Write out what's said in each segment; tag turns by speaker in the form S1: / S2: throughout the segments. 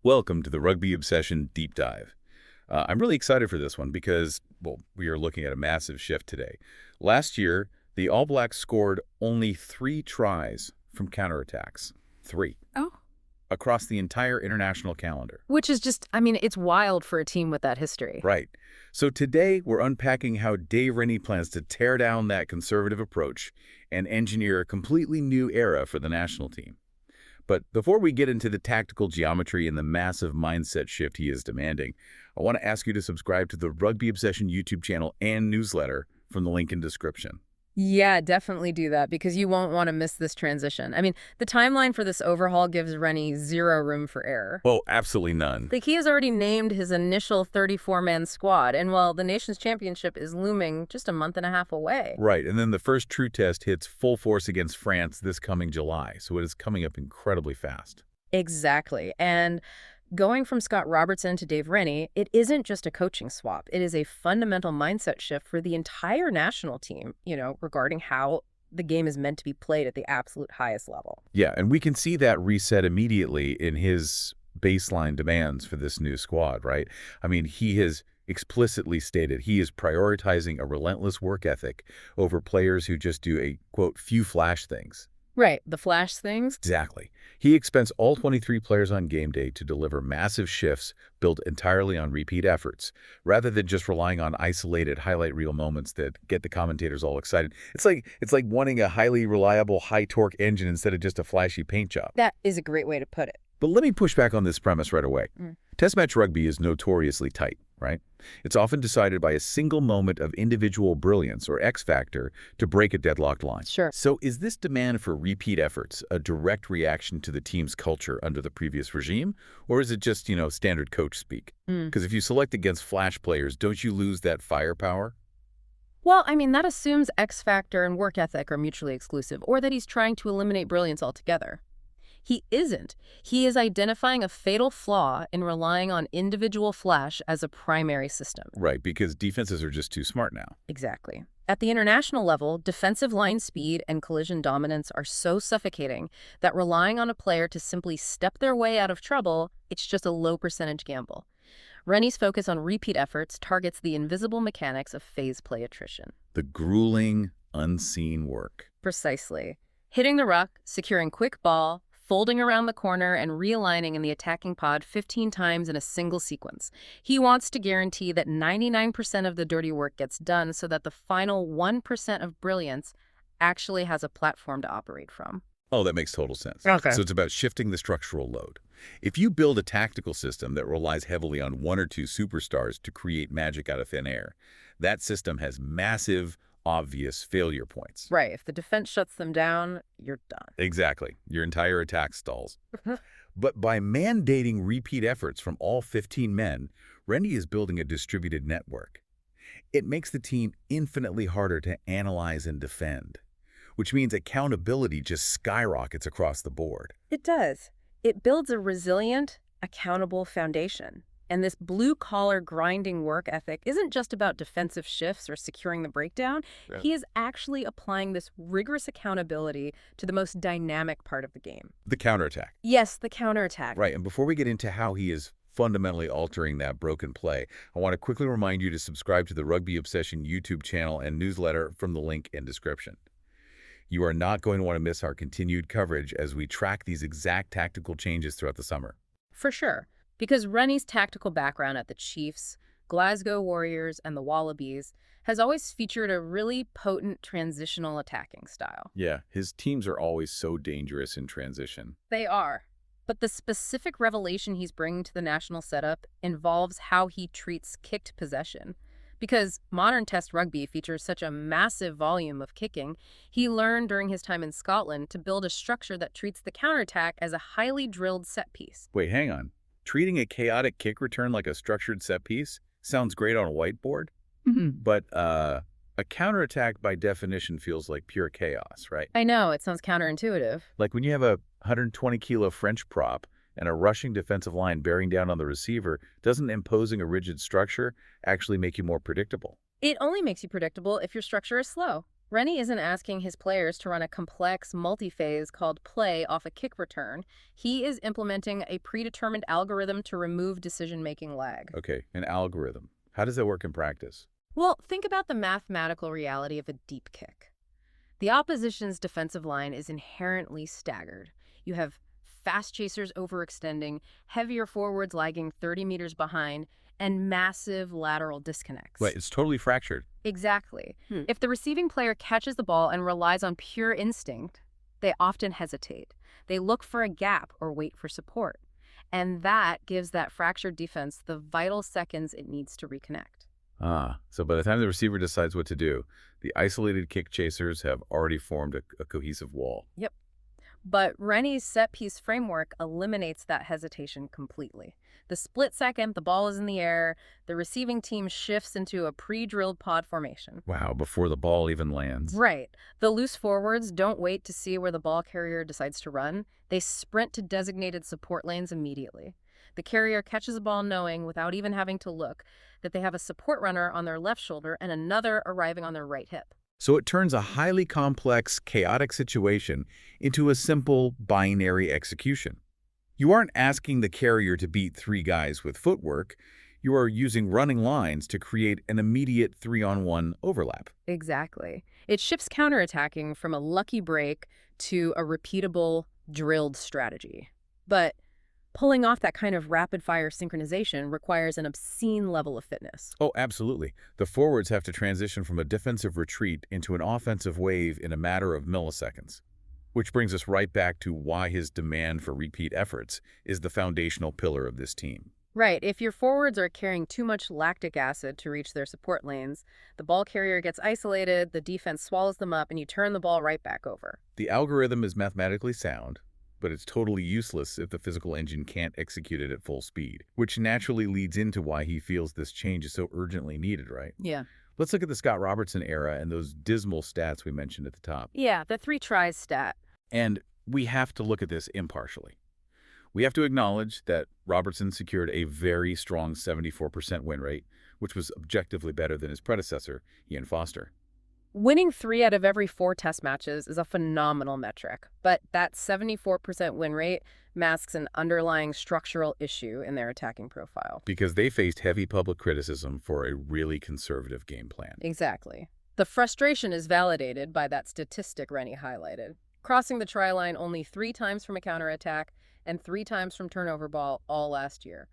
S1: Welcome to the Rugby Obsession Deep Dive. I'm really excited for this one because, well, we are looking at a massive shift today. Last year, the All Blacks scored only 3 tries from counterattacks. 3.
S2: Oh.
S1: Across the entire international calendar.
S2: Which is just, it's wild for a team with that history.
S1: Right. So today, we're unpacking how Dave Rennie plans to tear down that conservative approach and engineer a completely new era for the national team. But before we get into the tactical geometry and the massive mindset shift he is demanding, I want to ask you to subscribe to the Rugby Obsession YouTube channel and newsletter from the link in description.
S2: Yeah, definitely do that because you won't want to miss this transition. The timeline for this overhaul gives Rennie zero room for error.
S1: Oh, absolutely none.
S2: He has already named his initial 34-man squad, and while the Nations Championship is looming just a month and a half away.
S1: Right, and then the first true test hits full force against France this coming July, so it is coming up incredibly fast.
S2: Exactly, and going from Scott Robertson to Dave Rennie, it isn't just a coaching swap. It is a fundamental mindset shift for the entire national team, regarding how the game is meant to be played at the absolute highest level.
S1: Yeah, and we can see that reset immediately in his baseline demands for this new squad, right? He has explicitly stated he is prioritizing a relentless work ethic over players who just do a, quote, few flash things.
S2: Right, the flash things?
S1: Exactly. He expects all 23 players on game day to deliver massive shifts built entirely on repeat efforts, rather than just relying on isolated highlight reel moments that get the commentators all excited. It's like wanting a highly reliable, high-torque engine instead of just a flashy paint job.
S2: That is a great way to put it.
S1: But let me push back on this premise right away. Test match rugby is notoriously tight, right? It's often decided by a single moment of individual brilliance or X factor to break a deadlocked line.
S2: Sure.
S1: So is this demand for repeat efforts a direct reaction to the team's culture under the previous regime? Or is it just, standard coach speak? Because if you select against flash players, don't you lose that firepower?
S2: Well, that assumes X factor and work ethic are mutually exclusive, or that he's trying to eliminate brilliance altogether. He isn't. He is identifying a fatal flaw in relying on individual flash as a primary system.
S1: Right, because defenses are just too smart now.
S2: Exactly. At the international level, defensive line speed and collision dominance are so suffocating that relying on a player to simply step their way out of trouble, it's just a low percentage gamble. Rennie's focus on repeat efforts targets the invisible mechanics of phase play attrition.
S1: The grueling, unseen work.
S2: Precisely. Hitting the ruck, securing quick ball, folding around the corner, and realigning in the attacking pod 15 times in a single sequence. He wants to guarantee that 99% of the dirty work gets done so that the final 1% of brilliance actually has a platform to operate from.
S1: Oh, that makes total sense.
S2: Okay.
S1: So it's about shifting the structural load. If you build a tactical system that relies heavily on 1 or 2 superstars to create magic out of thin air, that system has massive, obvious failure points.
S2: Right. If the defense shuts them down, you're done.
S1: Exactly. Your entire attack stalls. But by mandating repeat efforts from all 15 men, Rennie is building a distributed network. It makes the team infinitely harder to analyze and defend, which means accountability just skyrockets across the board.
S2: It does. It builds a resilient, accountable foundation. And this blue-collar grinding work ethic isn't just about defensive shifts or securing the breakdown. Yeah. He is actually applying this rigorous accountability to the most dynamic part of the game.
S1: The counterattack.
S2: Yes, the counterattack.
S1: Right, and before we get into how he is fundamentally altering that broken play, I want to quickly remind you to subscribe to the Rugby Obsession YouTube channel and newsletter from the link in description. You are not going to want to miss our continued coverage as we track these exact tactical changes throughout the summer.
S2: For sure. Because Rennie's tactical background at the Chiefs, Glasgow Warriors, and the Wallabies has always featured a really potent transitional attacking style.
S1: Yeah, his teams are always so dangerous in transition.
S2: They are. But the specific revelation he's bringing to the national setup involves how he treats kicked possession. Because modern Test rugby features such a massive volume of kicking, he learned during his time in Scotland to build a structure that treats the counterattack as a highly drilled set piece.
S1: Wait, hang on. Treating a chaotic kick return like a structured set piece sounds great on a whiteboard, but a counterattack by definition feels like pure chaos, right?
S2: I know, it sounds counterintuitive.
S1: Like when you have a 120-kilo French prop and a rushing defensive line bearing down on the receiver, doesn't imposing a rigid structure actually make you more predictable?
S2: It only makes you predictable if your structure is slow. Rennie isn't asking his players to run a complex multi-phase called play off a kick return. He is implementing a predetermined algorithm to remove decision-making lag.
S1: Okay, an algorithm. How does that work in practice?
S2: Well, think about the mathematical reality of a deep kick. The opposition's defensive line is inherently staggered. You have fast chasers overextending, heavier forwards lagging 30 meters behind, and massive lateral
S1: Right,
S2: disconnects.
S1: it's totally fractured.
S2: Exactly. If the receiving player catches the ball and relies on pure instinct, they often hesitate. They look for a gap or wait for support. And that gives that fractured defense the vital seconds it needs to reconnect.
S1: So by the time the receiver decides what to do, the isolated kick chasers have already formed a cohesive wall.
S2: Yep. But Rennie's set-piece framework eliminates that hesitation completely. The split second the ball is in the air, the receiving team shifts into a pre-drilled pod formation.
S1: Wow, before the ball even lands.
S2: Right. The loose forwards don't wait to see where the ball carrier decides to run. They sprint to designated support lanes immediately. The carrier catches the ball knowing, without even having to look, that they have a support runner on their left shoulder and another arriving on their right hip.
S1: So it turns a highly complex, chaotic situation into a simple binary execution. You aren't asking the carrier to beat three guys with footwork. You are using running lines to create an immediate 3-on-1 overlap.
S2: Exactly. It shifts counterattacking from a lucky break to a repeatable, drilled strategy. But pulling off that kind of rapid-fire synchronization requires an obscene level of fitness.
S1: Oh, absolutely. The forwards have to transition from a defensive retreat into an offensive wave in a matter of milliseconds. Which brings us right back to why his demand for repeat efforts is the foundational pillar of this team.
S2: Right. If your forwards are carrying too much lactic acid to reach their support lanes, the ball carrier gets isolated, the defense swallows them up, and you turn the ball right back over.
S1: The algorithm is mathematically sound, but it's totally useless if the physical engine can't execute it at full speed, which naturally leads into why he feels this change is so urgently needed, right?
S2: Yeah.
S1: Let's look at the Scott Robertson era and those dismal stats we mentioned at the top.
S2: Yeah, the 3 tries stat.
S1: And we have to look at this impartially. We have to acknowledge that Robertson secured a very strong 74% win rate, which was objectively better than his predecessor, Ian Foster.
S2: Winning 3 out of every 4 test matches is a phenomenal metric, but that 74% win rate masks an underlying structural issue in their attacking profile.
S1: Because they faced heavy public criticism for a really conservative game plan.
S2: Exactly. The frustration is validated by that statistic Rennie highlighted. Crossing the try line only 3 times from a counterattack and 3 times from turnover ball all last year.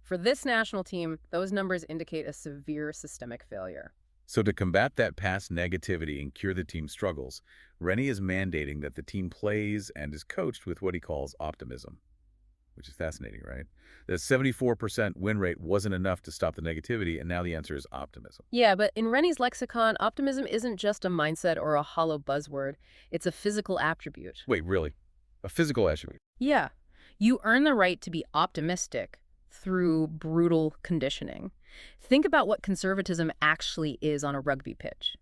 S2: For this national team, those numbers indicate a severe systemic failure.
S1: So to combat that past negativity and cure the team's struggles, Rennie is mandating that the team plays and is coached with what he calls optimism, which is fascinating, right? The 74% win rate wasn't enough to stop the negativity, and now the answer is optimism.
S2: Yeah, but in Rennie's lexicon, optimism isn't just a mindset or a hollow buzzword. It's a physical attribute.
S1: Wait, really? A physical attribute?
S2: Yeah. You earn the right to be optimistic through brutal conditioning. Think about what conservatism actually is on a rugby pitch.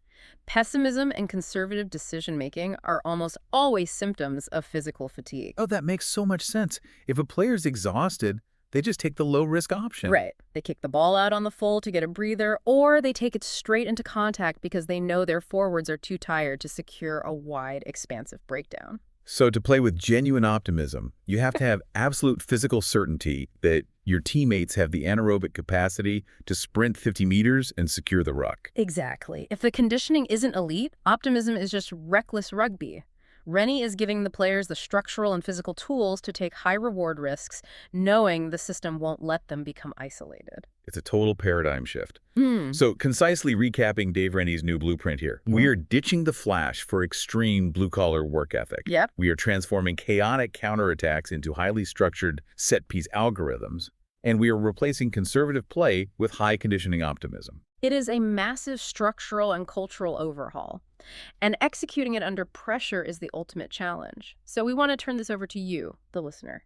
S2: Pessimism and conservative decision-making are almost always symptoms of physical fatigue.
S1: Oh, that makes so much sense. If a player's exhausted, they just take the low-risk option.
S2: Right. They kick the ball out on the full to get a breather, or they take it straight into contact because they know their forwards are too tired to secure a wide, expansive breakdown.
S1: So to play with genuine optimism, you have to have absolute physical certainty that your teammates have the anaerobic capacity to sprint 50 meters and secure the ruck.
S2: Exactly. If the conditioning isn't elite, optimism is just reckless rugby. Rennie is giving the players the structural and physical tools to take high-reward risks, knowing the system won't let them become isolated.
S1: It's a total paradigm shift. So concisely recapping Dave Rennie's new blueprint here, we are ditching the flash for extreme blue-collar work ethic.
S2: Yep.
S1: We are transforming chaotic counterattacks into highly structured set-piece algorithms, and we are replacing conservative play with high conditioning optimism.
S2: It is a massive structural and cultural overhaul, and executing it under pressure is the ultimate challenge. So we want to turn this over to you, the listener.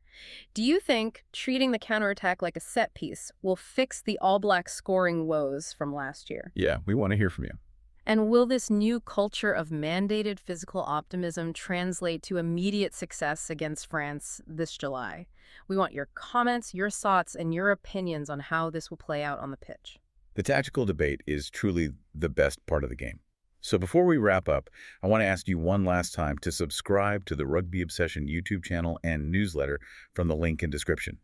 S2: Do you think treating the counterattack like a set piece will fix the All Blacks scoring woes from last year?
S1: Yeah, we want to hear from you.
S2: And will this new culture of mandated physical optimism translate to immediate success against France this July? We want your comments, your thoughts, and your opinions on how this will play out on the pitch.
S1: The tactical debate is truly the best part of the game. So before we wrap up, I want to ask you one last time to subscribe to the Rugby Obsession YouTube channel and newsletter from the link in description.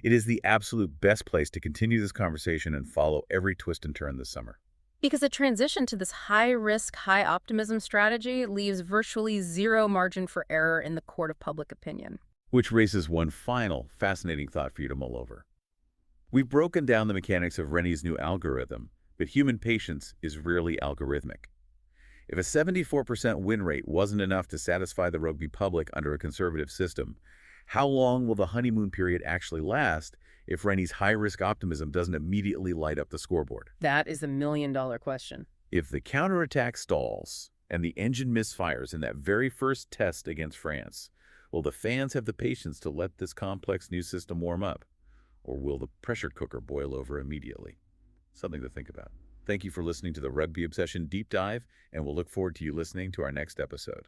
S1: It is the absolute best place to continue this conversation and follow every twist and turn this summer.
S2: Because a transition to this high-risk, high-optimism strategy leaves virtually zero margin for error in the court of public opinion.
S1: Which raises one final fascinating thought for you to mull over. We've broken down the mechanics of Rennie's new algorithm, but human patience is rarely algorithmic. If a 74% win rate wasn't enough to satisfy the rugby public under a conservative system, how long will the honeymoon period actually last if Rennie's high-risk optimism doesn't immediately light up the scoreboard?
S2: That is a million-dollar question.
S1: If the counterattack stalls and the engine misfires in that very first test against France, will the fans have the patience to let this complex new system warm up? Or will the pressure cooker boil over immediately? Something to think about. Thank you for listening to the Rugby Obsession Deep Dive, and we'll look forward to you listening to our next episode.